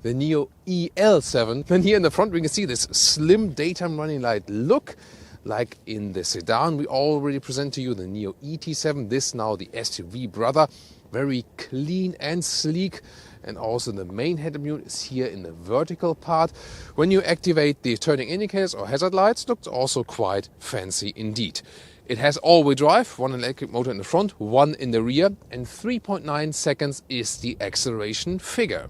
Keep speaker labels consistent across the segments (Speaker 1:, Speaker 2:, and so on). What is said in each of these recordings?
Speaker 1: the Nio EL7. Then here in the front we can see this slim daytime running light look. Like in the sedan we already present to you, the Nio ET7, this now the SUV brother. Very clean and sleek. And also the main head-up unit is here in the vertical part. When you activate the turning indicators or hazard lights, looks also quite fancy indeed. It has all-wheel drive, one electric motor in the front, one in the rear, and 3.9 seconds is the acceleration figure.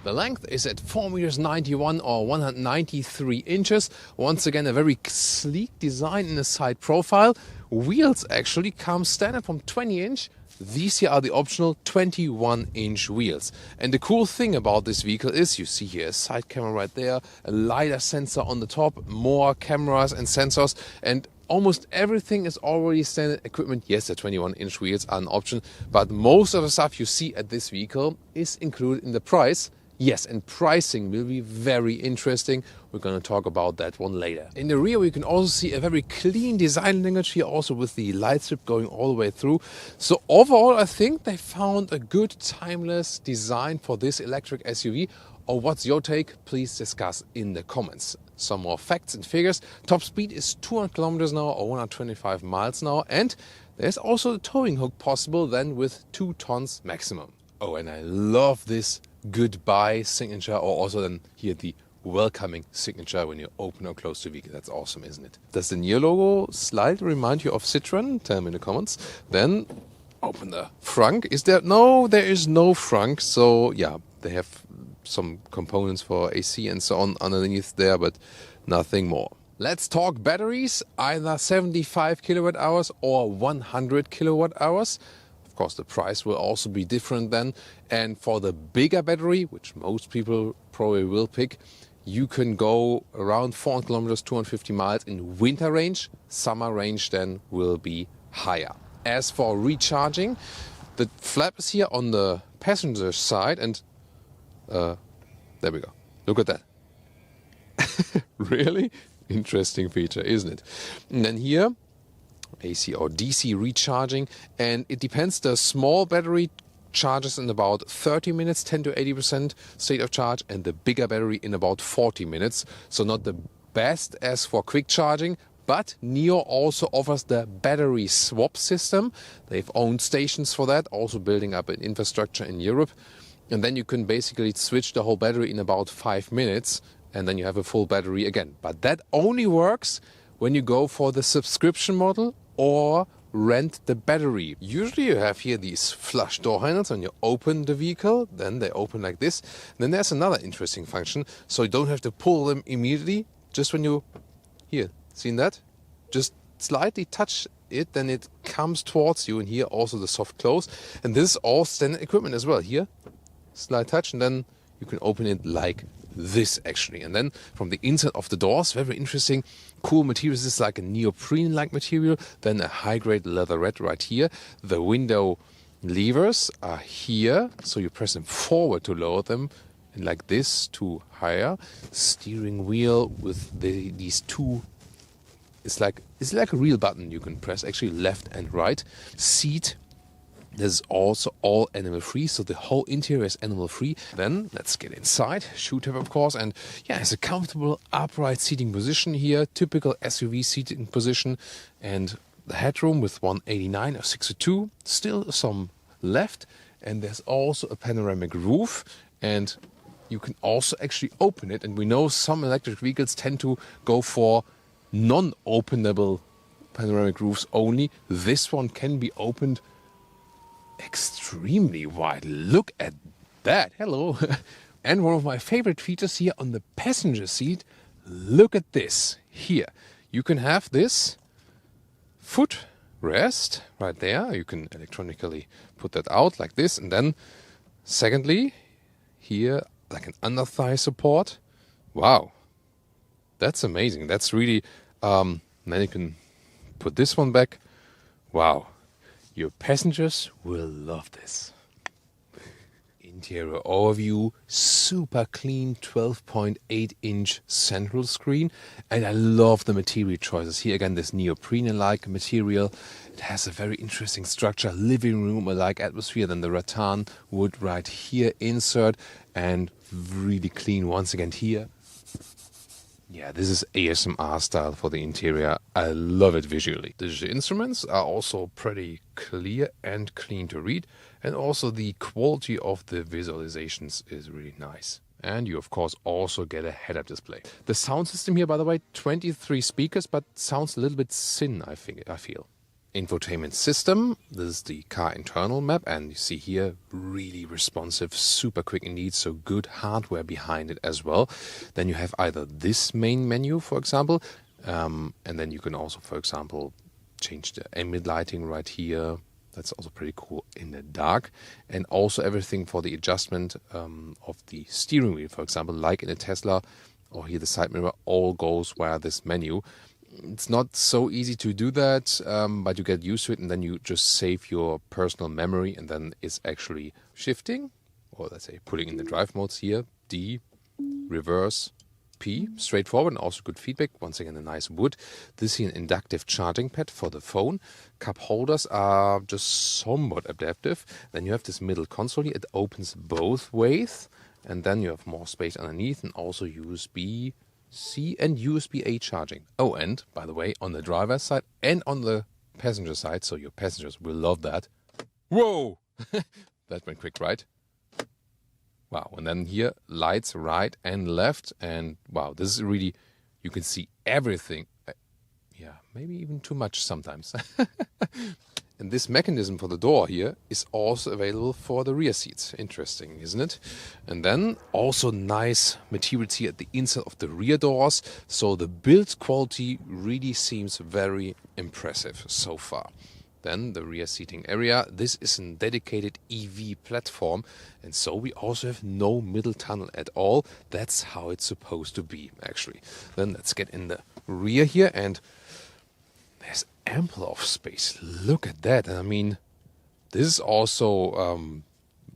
Speaker 1: The length is at 4.91 meters or 193 inches. Once again, a very sleek design in the side profile. Wheels actually come standard from 20-inch. These here are the optional 21-inch wheels. And the cool thing about this vehicle is, you see here a side camera right there, a LiDAR sensor on the top, more cameras and sensors, and almost everything is already standard equipment. Yes, the 21-inch wheels are an option, but most of the stuff you see at this vehicle is included in the price. Yes, and pricing will be very interesting. We're going to talk about that one later. In the rear, we can also see a very clean design language here, also with the light strip going all the way through. So overall, I think they found a good timeless design for this electric SUV. Or what's your take? Please discuss in the comments. Some more facts and figures. Top speed is 200 kilometers an hour or 125 miles an hour. And there's also a towing hook possible then with 2 tons maximum. Oh, and I love this goodbye signature, or also then here the welcoming signature when you open or close the vehicle. That's awesome, isn't it? Does the Nio logo slightly remind you of Citroën? Tell me in the comments. Then open the frunk. Is there? No, there is no frunk. So yeah, they have some components for AC and so on underneath there, but nothing more. Let's talk batteries, either 75 kilowatt hours or 100 kilowatt hours. Of course, the price will also be different then. And for the bigger battery, which most people probably will pick, you can go around 400 kilometers, 250 miles in winter range. Summer range then will be higher. As for recharging, the flap is here on the passenger side, and there we go. Look at that. Really interesting feature, isn't it? And then here, AC or DC recharging, and it depends. The small battery charges in about 30 minutes, 10 to 80% state of charge, and the bigger battery in about 40 minutes. So not the best as for quick charging, but Nio also offers the battery swap system. They've owned stations for that, also building up an infrastructure in Europe. And then you can basically switch the whole battery in about 5 minutes, and then you have a full battery again. But that only works when you go for the subscription model or rent the battery. Usually you have here these flush door handles when you open the vehicle, then they open like this. Then there's another interesting function, so you don't have to pull them immediately. Just when you, here, seen that? Just slightly touch it, then it comes towards you, and here also the soft close. And this is all standard equipment as well. Here, slight touch, and then you can open it like this actually. And then from the inside of the doors, very interesting, cool materials. This is like a neoprene-like material, then a high-grade leatherette right here. The window levers are here, so you press them forward to lower them, and like this to higher. Steering wheel with these two, it's like a real button you can press, actually left and right. Seat, this is also all animal-free, so the whole interior is animal-free. Then let's get inside. Shoe tab, of course, and yeah, it's a comfortable upright seating position here, typical SUV seating position, and the headroom with 189 or 62, still some left, and there's also a panoramic roof, and you can also actually open it. And we know some electric vehicles tend to go for non-openable panoramic roofs only. This one can be opened extremely wide. Look at that. Hello. And one of my favorite features here on the passenger seat, look at this here. You can have this foot rest right there. You can electronically put that out like this, and then secondly here like an under thigh support. Wow, that's amazing. That's really then you can put this one back. Wow, your passengers will love this. Interior overview, super clean 12.8-inch central screen. And I love the material choices. Here again, this neoprene-like material. It has a very interesting structure, living room-like atmosphere. Then the rattan wood right here insert, and really clean once again here. Yeah, this is ASMR style for the interior. I love it visually. The instruments are also pretty clear and clean to read. And also the quality of the visualizations is really nice. And you, of course, also get a head-up display. The sound system here, by the way, 23 speakers, but sounds a little bit thin, I feel. Infotainment system, this is the car internal map, and you see here really responsive, super quick indeed, so good hardware behind it as well. Then you have either this main menu, for example, and then you can also, for example, change the ambient lighting right here. That's also pretty cool in the dark. And also everything for the adjustment of the steering wheel, for example, like in a Tesla, or here the side mirror, all goes via this menu. It's not so easy to do that, but you get used to it, and then you just save your personal memory, and then it's actually shifting, or let's say putting in the drive modes here, D, reverse, P, straightforward, and also good feedback. Once again, a nice wood. This is an inductive charging pad for the phone. Cup holders are just somewhat adaptive. Then you have this middle console here. It opens both ways, and then you have more space underneath, and also USB-C and USB-A charging. Oh, and by the way, on the driver's side and on the passenger side, so your passengers will love that. Whoa! That went quick, right? Wow, and then here, lights right and left, and wow, this is really, you can see everything. Yeah, maybe even too much sometimes. And this mechanism for the door here is also available for the rear seats. Interesting, isn't it? And then also nice materials here at the inside of the rear doors. So the build quality really seems very impressive so far. Then the rear seating area. This is a dedicated EV platform. And so we also have no middle tunnel at all. That's how it's supposed to be, actually. Then let's get in the rear here, and there's ample of space. Look at that. I mean, this is also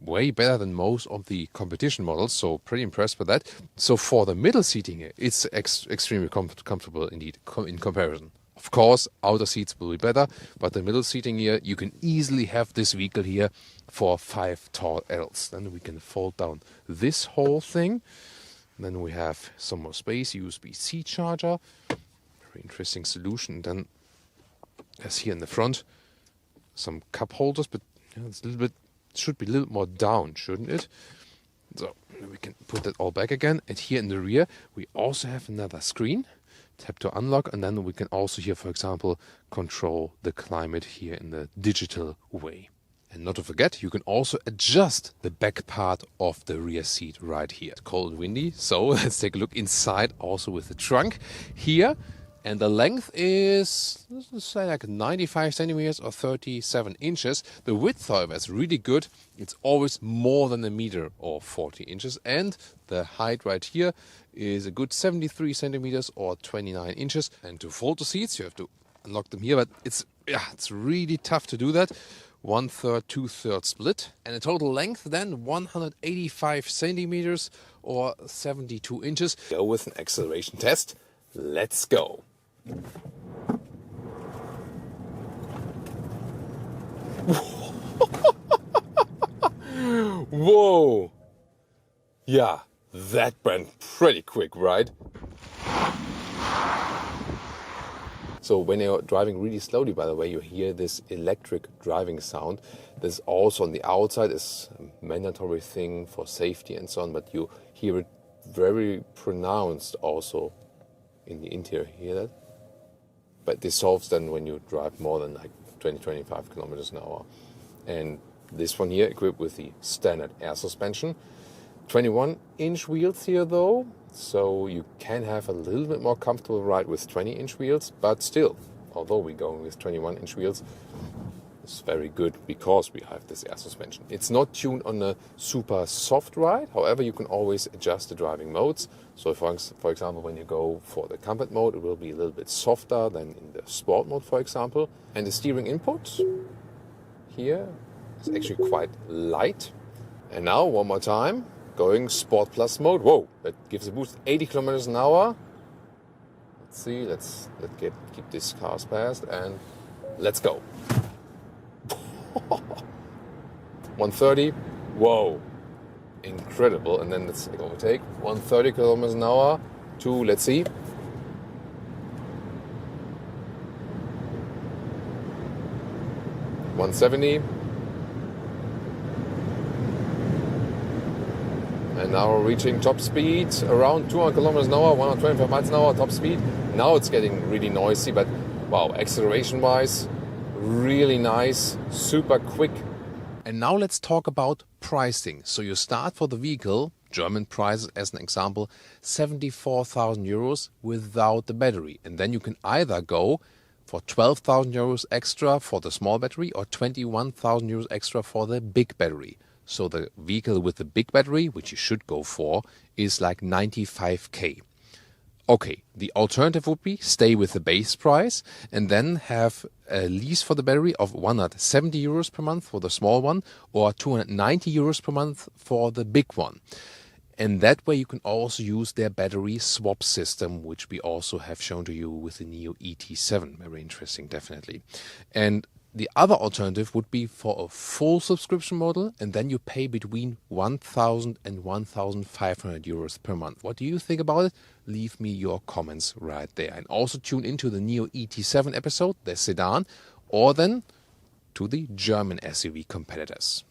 Speaker 1: way better than most of the competition models, so pretty impressed with that. So for the middle seating here, it's extremely comfortable indeed in comparison. Of course, outer seats will be better, but the middle seating here, you can easily have this vehicle here for 5 tall adults. Then we can fold down this whole thing. Then we have some more space, USB-C charger. Very interesting solution. Then as here in the front, some cup holders, but it's a little bit, should be a little more down, shouldn't it? So we can put that all back again. And here in the rear, we also have another screen. Tap to unlock, and then we can also here, for example, control the climate here in the digital way. And not to forget, you can also adjust the back part of the rear seat right here. It's cold and windy, so let's take a look inside also with the trunk here. And the length is, let's say, like 95 centimeters or 37 inches. The width, however, is really good. It's always more than a meter or 40 inches. And the height right here is a good 73 centimeters or 29 inches. And to fold the seats, you have to unlock them here. But it's really tough to do that. 1/3, 2/3 split. And the total length then 185 centimeters or 72 inches. Go with an acceleration test. Let's go. Whoa! Yeah, that went pretty quick, right? So when you're driving really slowly, by the way, you hear this electric driving sound. This also on the outside is a mandatory thing for safety and so on, but you hear it very pronounced also in the interior. Hear that? But this solves then when you drive more than like 20-25 kilometers an hour. And this one here equipped with the standard air suspension. 21-inch wheels here though, so you can have a little bit more comfortable ride with 20-inch wheels, but still, although we're going with 21-inch wheels, it's very good because we have this air suspension. It's not tuned on a super soft ride, however you can always adjust the driving modes. So for example, when you go for the comfort mode, it will be a little bit softer than in the sport mode, for example. And the steering input here is actually quite light. And now, one more time, going Sport Plus mode. Whoa, that gives a boost, 80 kilometers an hour. Let's see, let's keep this cars past and let's go. 130, whoa, incredible. And then let's overtake, 130 kilometers an hour to, let's see, 170. And now we're reaching top speed around 200 kilometers an hour, 125 miles an hour top speed. Now it's getting really noisy, but wow, acceleration wise, really nice, super quick. And now let's talk about pricing. So you start for the vehicle, German prices as an example, 74,000 euros without the battery. And then you can either go for 12,000 euros extra for the small battery or 21,000 euros extra for the big battery. So the vehicle with the big battery, which you should go for, is like 95k. Okay, the alternative would be stay with the base price and then have a lease for the battery of 170 euros per month for the small one or 290 euros per month for the big one. And that way you can also use their battery swap system, which we also have shown to you with the Nio ET7. Very interesting, definitely. And the other alternative would be for a full subscription model, and then you pay between 1,000 and 1,500 euros per month. What do you think about it? Leave me your comments right there. And also tune into the Nio ET7 episode, the sedan, or then to the German SUV competitors.